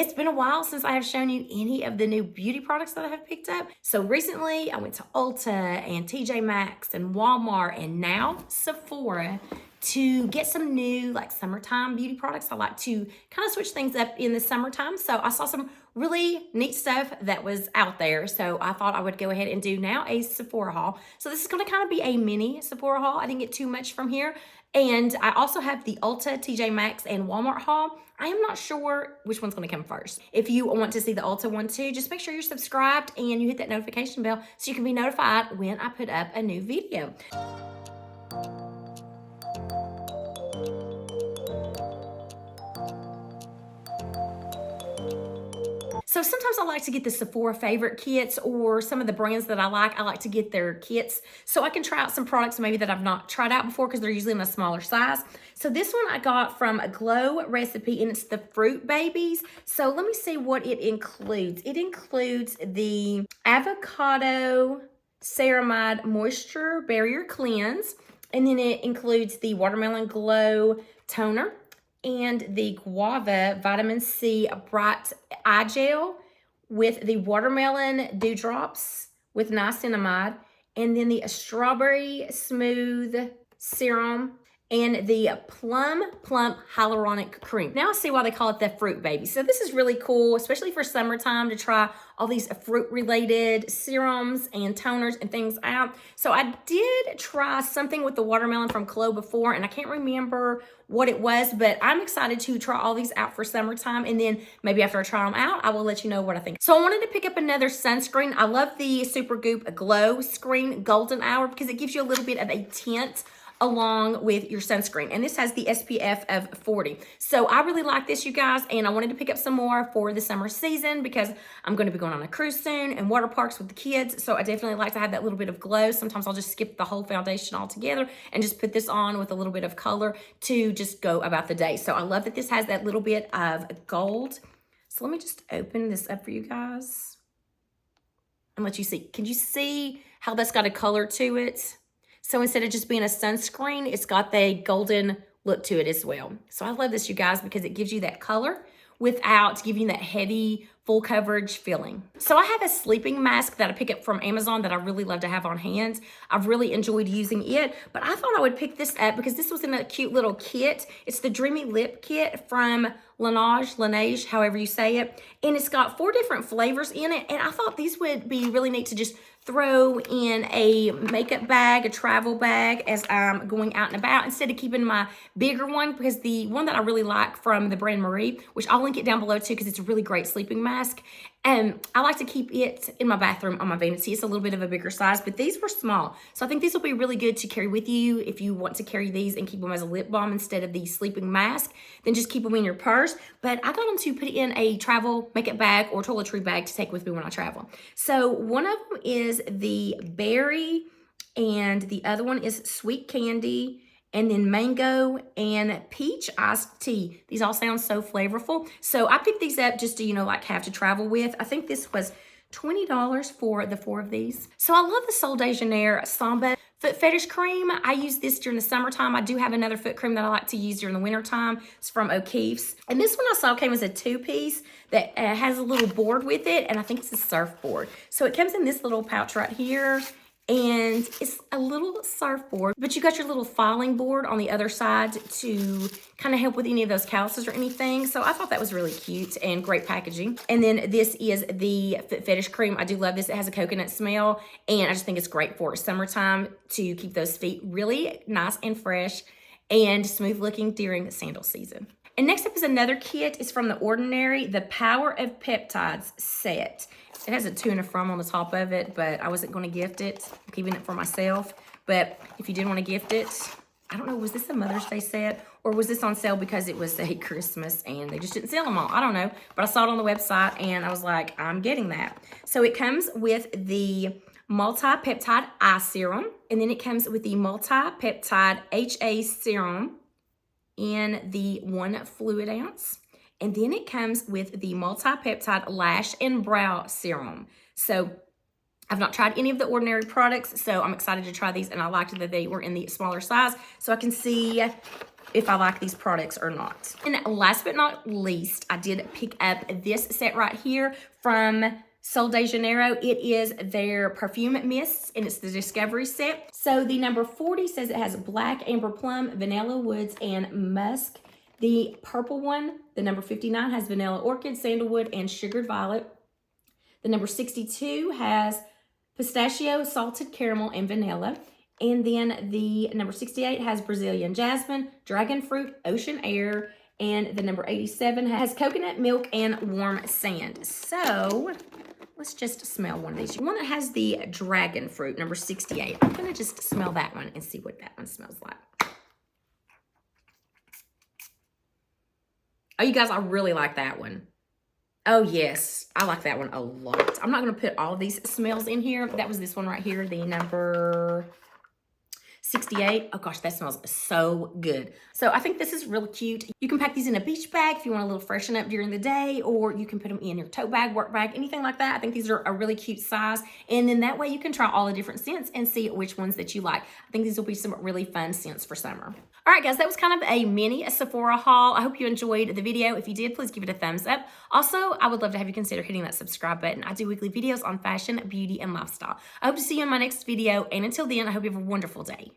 It's been a while since I have shown you any of the new beauty products that I have picked up. So recently I went to Ulta and TJ Maxx and Walmart and now Sephora to get some new like summertime beauty products. I like to kind of switch things up in the summertime. So I saw some really neat stuff that was out there. So I thought I would go ahead and do now a Sephora haul. So this is going to kind of be a mini Sephora haul. I didn't get too much from here. And I also have the Ulta, TJ Maxx, and Walmart haul. I am not sure which one's going to come first. If you want to see the Ulta one too, just make sure you're subscribed and you hit that notification bell so you can be notified when I put up a new video. So sometimes I like to get the Sephora favorite kits or some of the brands that I like to get their kits so I can try out some products maybe that I've not tried out before because they're usually in a smaller size. So this one I got from Glow Recipe and it's the Fruit Babies. So let me see what it includes. It includes the Avocado Ceramide Moisture Barrier Cleanse, and then it includes the Watermelon Glow Toner, and the Guava Vitamin C Bright Eye Gel with the Watermelon Dewdrops with niacinamide, and then the Strawberry Smooth Serum, and the Plump Hyaluronic Cream. Now I see why they call it the Fruit Baby. So this is really cool, especially for summertime, to try all these fruit-related serums and toners and things out. So I did try something with the watermelon from Chloe before, and I can't remember what it was, but I'm excited to try all these out for summertime, and then maybe after I try them out, I will let you know what I think. So I wanted to pick up another sunscreen. I love the Super Goop Glow Screen Golden Hour because it gives you a little bit of a tint along with your sunscreen, and this has the SPF of 40. So I really like this, you guys, and I wanted to pick up some more for the summer season because I'm going to be going on a cruise soon and water parks with the kids, so I definitely like to have that little bit of glow. Sometimes I'll just skip the whole foundation altogether and just put this on with a little bit of color to just go about the day. So I love that this has that little bit of gold. So let me just open this up for you guys and let you see. Can you see how that's got a color to it? So instead of just being a sunscreen, it's got the golden look to it as well. So I love this, you guys, because it gives you that color without giving you that heavy, full coverage feeling. So I have a sleeping mask that I pick up from Amazon that I really love to have on hand. I've really enjoyed using it, but I thought I would pick this up because this was in a cute little kit. It's the Dreamy Lip Kit from Laneige, however you say it. And it's got 4 different flavors in it. And I thought these would be really neat to just throw in a makeup bag, a travel bag, as I'm going out and about, instead of keeping my bigger one, because the one that I really like from the brand Marie, which I'll link it down below too because it's a really great sleeping mask, and I like to keep it in my bathroom on my vanity. It's a little bit of a bigger size, but these were small. So I think these will be really good to carry with you if you want to carry these and keep them as a lip balm instead of the sleeping mask. Then just keep them in your purse. But I got them to put in a travel makeup bag or toiletry bag to take with me when I travel. So one of them is the berry and the other one is sweet candy, and then mango and peach iced tea. These all sound so flavorful. So I picked these up just to, you know, like have to travel with. I think this was $20 for the 4 of these. So I love the Sol de Janeiro Samba Foot Fetish Cream. I use this during the summertime. I do have another foot cream that I like to use during the wintertime. It's from O'Keeffe's. And this one I saw came as a 2-piece that has a little board with it, and I think it's a surfboard. So it comes in this little pouch right here, and it's a little surfboard, but you got your little filing board on the other side to kind of help with any of those calluses or anything. So I thought that was really cute and great packaging. And then this is the Foot Fetish Cream. I do love this. It has a coconut smell, and I just think it's great for summertime to keep those feet really nice and fresh and smooth looking during the sandal season. And next up is another kit. It's from The Ordinary, the Power of Peptides Set. It has a to and a from on the top of it, but I wasn't going to gift it. I'm keeping it for myself. But if you did want to gift it, I don't know, was this a Mother's Day set? Or was this on sale because it was a Christmas and they just didn't sell them all? I don't know. But I saw it on the website and I was like, I'm getting that. So it comes with the Multi-Peptide Eye Serum. And then it comes with the Multi-Peptide HA Serum in the 1 fluid ounce. And then it comes with the Multi-Peptide Lash and Brow Serum. So I've not tried any of the Ordinary products, so I'm excited to try these, and I liked that they were in the smaller size, so I can see if I like these products or not. And last but not least, I did pick up this set right here from Sol de Janeiro. It is their perfume mists, and it's the Discovery set. So the number 40 says it has black, amber plum, vanilla woods, and musk. The purple one, the number 59, has vanilla orchid, sandalwood, and sugared violet. The number 62 has pistachio, salted caramel, and vanilla. And then the number 68 has Brazilian jasmine, dragon fruit, ocean air, and the number 87 has coconut milk and warm sand. So let's just smell one of these. One that has the dragon fruit, number 68. I'm gonna just smell that one and see what that one smells like. Oh, you guys, I really like that one. Oh, yes, I like that one a lot. I'm not gonna put all of these smells in here. That was this one right here, the number 68. Oh gosh, that smells so good. So I think this is really cute. You can pack these in a beach bag if you want a little freshen up during the day, or you can put them in your tote bag, work bag, anything like that. I think these are a really cute size. And then that way you can try all the different scents and see which ones that you like. I think these will be some really fun scents for summer. All right, guys, that was kind of a mini Sephora haul. I hope you enjoyed the video. If you did, please give it a thumbs up. Also, I would love to have you consider hitting that subscribe button. I do weekly videos on fashion, beauty, and lifestyle. I hope to see you in my next video. And until then, I hope you have a wonderful day.